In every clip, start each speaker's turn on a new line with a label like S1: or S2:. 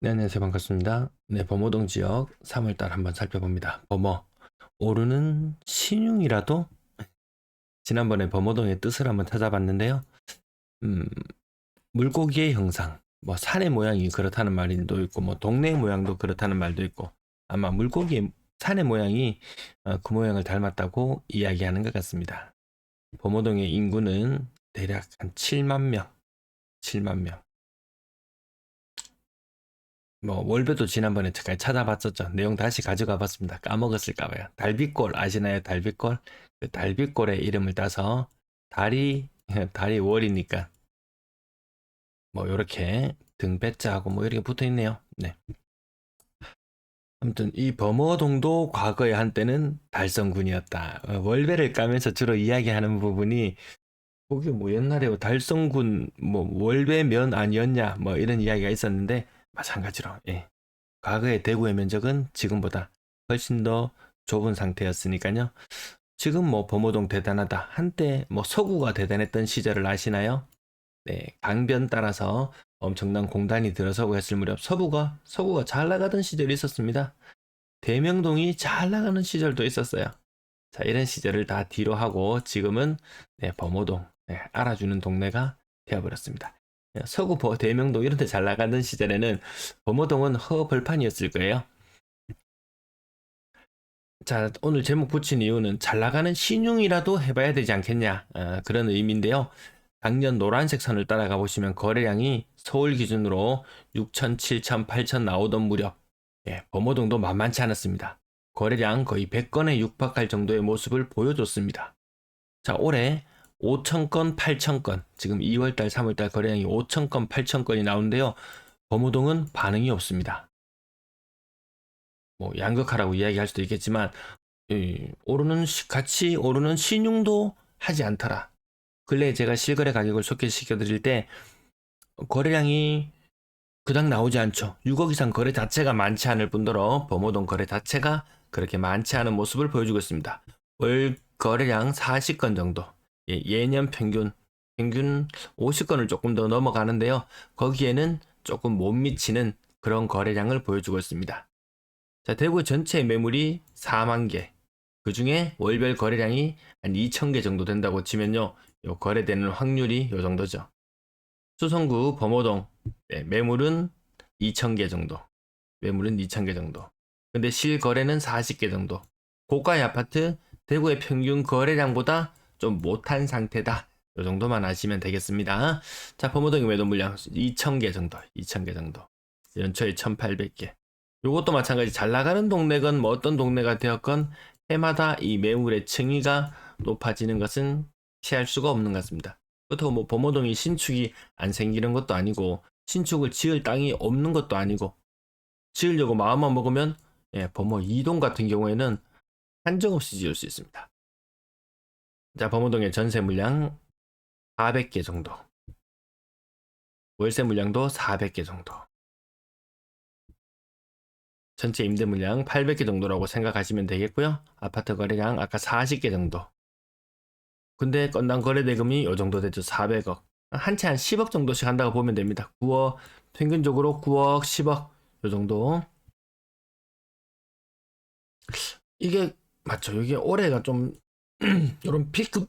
S1: 네, 안녕하세요. 반갑습니다. 네, 범어동 지역 3월달 한번 살펴봅니다. 범어, 오르는 신용이라도 지난번에 범어동의 뜻을 한번 찾아봤는데요. 음, 물고기의 형상, 뭐 산의 모양이 그렇다는 말도 있고, 뭐 동네 모양도 그렇다는 말도 있고, 아마 물고기의 산의 모양이 그 모양을 닮았다고 이야기하는 것 같습니다. 범어동의 인구는 대략 한 7만 명, 7만 명. 뭐 월배도 지난번에 잠깐 찾아봤었죠. 내용 다시 가져가 봤습니다. 까먹었을까 봐요. 달빛골 아시나요? 달빛골. 그 달빛골의 이름을 따서 달이 달이 월이니까 뭐 요렇게 등배자하고 뭐 이렇게 붙어 있네요. 네. 아무튼 이 범어동도 과거에 한때는 달성군이었다. 월배를 까면서 주로 이야기하는 부분이 거기 뭐 옛날에 달성군 뭐 월배면 아니었냐 뭐 이런 이야기가 있었는데 마찬가지로 예. 과거의 대구의 면적은 지금보다 훨씬 더 좁은 상태였으니까요. 지금 뭐 범어동 대단하다. 한때 뭐 서구가 대단했던 시절을 아시나요? 네, 강변 따라서 엄청난 공단이 들어서고 했을 무렵 서구가 잘 나가던 시절이 있었습니다. 대명동이 잘 나가는 시절도 있었어요. 자, 이런 시절을 다 뒤로 하고 지금은 네, 범어동 알아주는 동네가 되어버렸습니다. 서구 대명동 이런 데 잘 나가던 시절에는 범어동은 허벌판이었을 거예요. 자, 오늘 제목 붙인 이유는 잘 나가는 신용이라도 해봐야 되지 않겠냐 그런 의미인데요. 작년 노란색 선을 따라가 보시면 거래량이 서울 기준으로 6천, 7천, 8천 나오던 무렵 범어동도 만만치 않았습니다. 거래량 거의 100건에 육박할 정도의 모습을 보여줬습니다. 자, 올해 5천 건, 8천 건, 지금 2월달, 3월달 거래량이 5천 건, 8천 건이 나오는데요. 범어동은 반응이 없습니다. 뭐 양극화라고 이야기할 수도 있겠지만 같이 오르는 신용도 하지 않더라. 근래 제가 실거래 가격을 소개시켜 드릴 때 거래량이 그닥 나오지 않죠. 6억 이상 거래 자체가 많지 않을 뿐더러 범어동 거래 자체가 그렇게 많지 않은 모습을 보여주고 있습니다. 월 거래량 40건 정도. 예년 평균 50건을 조금 더 넘어가는데요. 거기에는 조금 못 미치는 그런 거래량을 보여주고 있습니다. 자, 대구 전체 매물이 4만 개. 그 중에 월별 거래량이 한 2천 개 정도 된다고 치면요. 요 거래되는 확률이 요 정도죠. 수성구 범호동 매물은 2천 개 정도. 매물은 2천 개 정도. 근데 실거래는 40개 정도. 고가의 아파트 대구의 평균 거래량보다 좀 못한 상태다. 요 정도만 아시면 되겠습니다. 자, 범호동의 매도 물량 2천 개 정도. 2천 개 정도. 연초에 1,800개. 요것도 마찬가지 잘 나가는 동네건 뭐 어떤 동네가 되었건 해마다 이 매물의 층위가 높아지는 것은 피할 수가 없는 것 같습니다. 그렇다고 뭐 범어동이 신축이 안 생기는 것도 아니고 신축을 지을 땅이 없는 것도 아니고 지으려고 마음만 먹으면 범어 2동 같은 경우에는 한정없이 지을 수 있습니다. 자, 범어동의 전세 물량 400개 정도, 월세 물량도 400개 정도, 전체 임대 물량 800개 정도라고 생각하시면 되겠고요. 아파트 거래량 아까 40개 정도. 근데 건당 거래 대금이 이 정도 되죠. 400억. 한 채 한 10억 정도씩 한다고 보면 됩니다. 9억, 평균적으로 9억, 10억 이 정도. 이게 맞죠. 이게 올해가 좀 이런 피크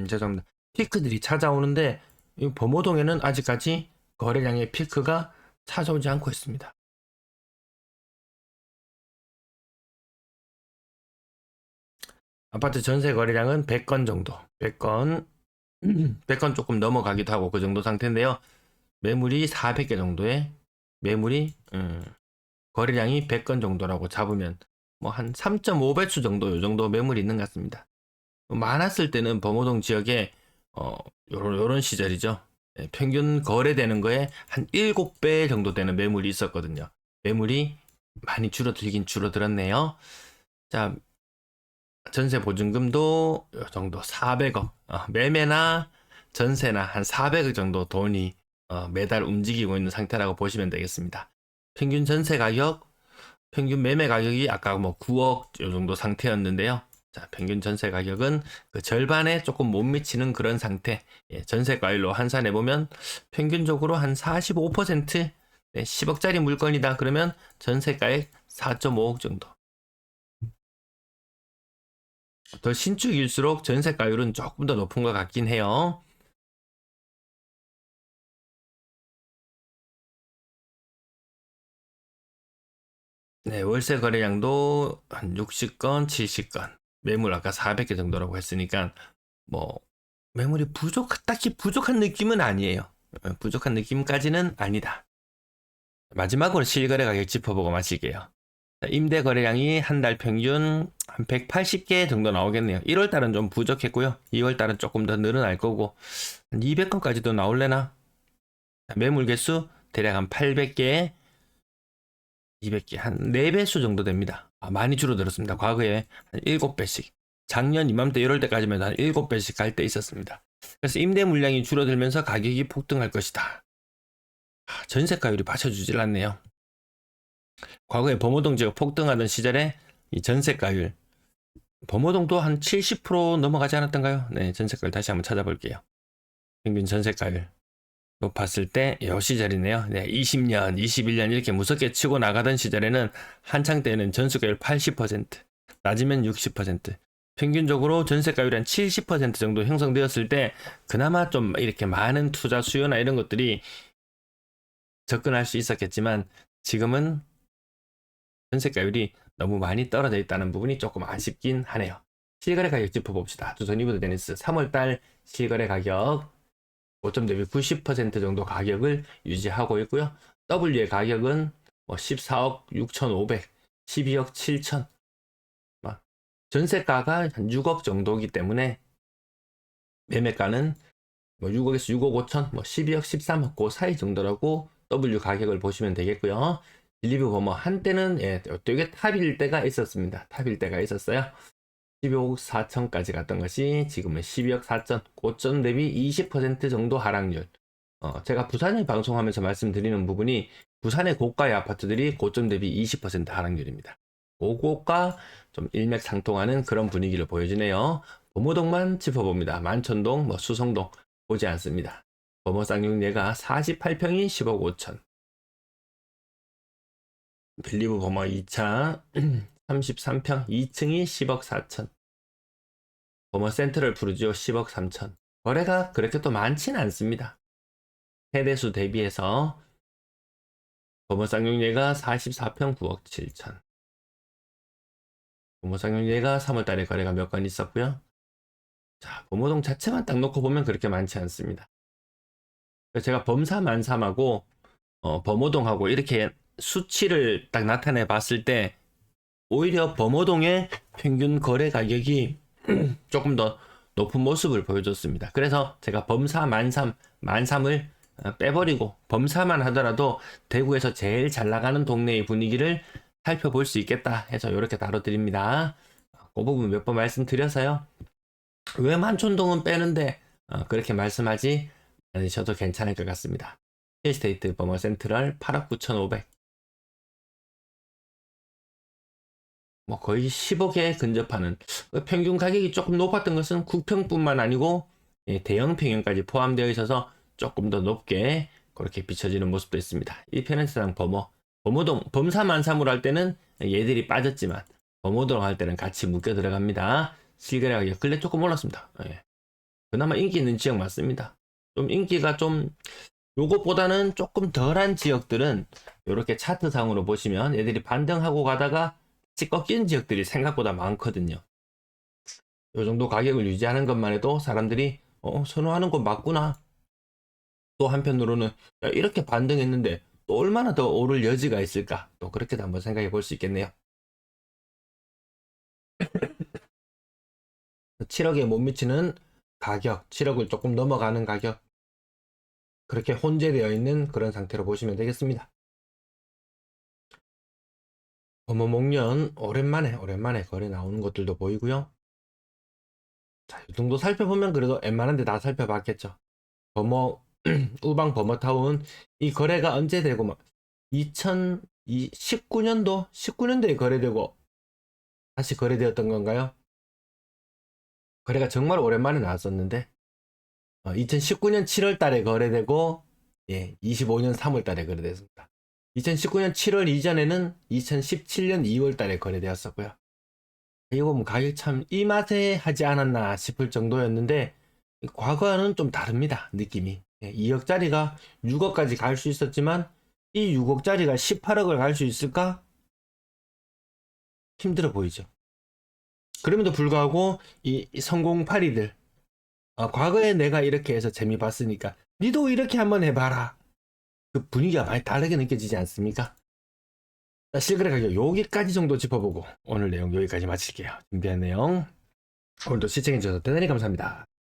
S1: 죄송합니다. 피크들이 찾아오는데 이 범호동에는 아직까지 거래량의 피크가 찾아오지 않고 있습니다. 아파트 전세 거래량은 100건 정도. 100건 100건 조금 넘어가기도 하고 그 정도 상태인데요. 매물이 400개 정도의 매물이 거래량이 100건 정도라고 잡으면 뭐 한 3.5배수 정도 요 정도 매물이 있는 것 같습니다. 많았을 때는 범호동 지역에 요런 시절이죠. 평균 거래되는 거에 한 7배 정도 되는 매물이 있었거든요. 매물이 많이 줄어들긴 줄어들었네요. 자, 전세 보증금도 요 정도 400억. 매매나 전세나 한 400억 정도 돈이 매달 움직이고 있는 상태라고 보시면 되겠습니다. 평균 전세 가격, 평균 매매 가격이 아까 뭐 9억 요 정도 상태였는데요. 자, 평균 전세 가격은 그 절반에 조금 못 미치는 그런 상태. 전세가율로 환산해 보면 평균적으로 한 45% 네, 10억짜리 물건이다. 그러면 전세가액 4.5억 정도. 더 신축일수록 전세가율은 조금 더 높은 것 같긴 해요. 네, 월세 거래량도 한 60건, 70건. 매물 아까 400개 정도라고 했으니까 뭐 매물이 딱히 부족한 느낌은 아니에요. 부족한 느낌까지는 아니다. 마지막으로 실거래 가격 짚어보고 마칠게요. 임대 거래량이 한 달 평균 한 180개 정도 나오겠네요. 1월 달은 좀 부족했고요. 2월 달은 조금 더 늘어날 거고 한 200건까지도 나올래나? 매물 개수 대략 한 800개, 200개, 한 4배수 정도 됩니다. 많이 줄어들었습니다. 과거에 한 7배씩. 작년 이맘때 이럴 때까지만 한 7배씩 갈 때 있었습니다. 그래서 임대 물량이 줄어들면서 가격이 폭등할 것이다. 전세가율이 받쳐주질 않네요. 과거에 범호동 지역 폭등하던 시절에 이 전세가율, 범호동도 한 70% 넘어가지 않았던가요? 네, 전세가율 다시 한번 찾아볼게요. 평균 전세가율 봤을 때 이 시절이네요. 네, 20년, 21년 이렇게 무섭게 치고 나가던 시절에는 한창 때는 전세가율 80%, 낮으면 60%, 평균적으로 전세가율 한 70% 정도 형성되었을 때 그나마 좀 이렇게 많은 투자 수요나 이런 것들이 접근할 수 있었겠지만 지금은 전세가율이 너무 많이 떨어져 있다는 부분이 조금 아쉽긴 하네요. 실거래 가격 짚어봅시다. 두산 이브드 데니스 3월달 실거래 가격 고점 대비 90% 정도 가격을 유지하고 있고요. W의 가격은 14억 6,500, 12억 7천. 전세가가 한 6억 정도이기 때문에 매매가는 6억에서 6억 5천, 12억 13억 그 사이 정도라고 W 가격을 보시면 되겠고요. 빌리브 보면 한때는 되게 탑일 때가 있었습니다. 탑일 때가 있었어요. 12억 4천까지 갔던 것이 지금은 12억 4천, 고점 대비 20% 정도 하락률. 제가 부산을 방송하면서 말씀드리는 부분이 부산의 고가의 아파트들이 고점 대비 20% 하락률입니다. 고고가 좀 일맥상통하는 그런 분위기를 보여주네요. 범호동만 짚어봅니다. 만천동, 수성동 보지 않습니다. 범호 쌍용예가 48평이 10억 5천. 빌리브 범호 2차 33평 2층이 10억 4천. 범호 센트럴 푸르지오 10억 3천. 거래가 그렇게 또 많지는 않습니다. 세대수 대비해서 범호 쌍용예가 44평 9억 7천. 범호 쌍용예가 3월달에 거래가 몇 건 있었고요. 자, 범호동 자체만 딱 놓고 보면 그렇게 많지 않습니다. 제가 범사만삼하고 범호동하고 이렇게 수치를 딱 나타내 봤을 때 오히려 범호동의 평균 거래 가격이 조금 더 높은 모습을 보여줬습니다. 그래서 제가 범사 만삼을 빼버리고 범사만 하더라도 대구에서 제일 잘 나가는 동네의 분위기를 살펴볼 수 있겠다 해서 이렇게 다뤄드립니다. 그 부분 몇 번 말씀드려서요. 왜 만촌동은 빼는데 그렇게 말씀하지 않으셔도 괜찮을 것 같습니다. 힐스테이트 범어 센트럴 8억 9,500. 거의 10억에 근접하는 평균 가격이 조금 높았던 것은 국평뿐만 아니고 대형 평형까지 포함되어 있어서 조금 더 높게 그렇게 비춰지는 모습도 있습니다. 1편에서랑 범호동, 범사만삼으로 할 때는 얘들이 빠졌지만 범호동 할 때는 같이 묶여 들어갑니다. 실거래 가격 근래 조금 올랐습니다. 그나마 인기 있는 지역 맞습니다. 좀 인기가 좀 요것보다는 조금 덜한 지역들은 이렇게 차트상으로 보시면 얘들이 반등하고 가다가 다시 꺾이는 지역들이 생각보다 많거든요. 요 정도 가격을 유지하는 것만 해도 사람들이 선호하는 건 맞구나. 또 한편으로는 야, 이렇게 반등했는데 또 얼마나 더 오를 여지가 있을까? 또 그렇게도 한번 생각해 볼 수 있겠네요. 7억에 못 미치는 가격, 7억을 조금 넘어가는 가격, 그렇게 혼재되어 있는 그런 상태로 보시면 되겠습니다. 범어목련 오랜만에 거래 나오는 것들도 보이고요. 자, 이 정도 살펴보면 그래도 웬만한데 다 살펴봤겠죠. 범어 우방 범어타운 이 거래가 언제 되고 2019년도에 거래되고 다시 거래되었던 건가요? 거래가 정말 오랜만에 나왔었는데 2019년 7월 달에 거래되고 25년 3월 달에 거래됐습니다. 2019년 7월 이전에는 2017년 2월 달에 거래되었었고요. 이거 뭐 가격 참 이 맛에 하지 않았나 싶을 정도였는데 과거와는 좀 다릅니다. 느낌이. 2억짜리가 6억까지 갈 수 있었지만 이 6억짜리가 18억을 갈 수 있을까? 힘들어 보이죠. 그럼에도 불구하고 이 성공파리들 과거에 내가 이렇게 해서 재미 봤으니까 니도 이렇게 한번 해봐라. 그 분위기가 많이 다르게 느껴지지 않습니까? 자, 실거래 가격 여기까지 정도 짚어보고 오늘 내용 여기까지 마칠게요. 준비한 내용 오늘도 시청해주셔서 대단히 감사합니다.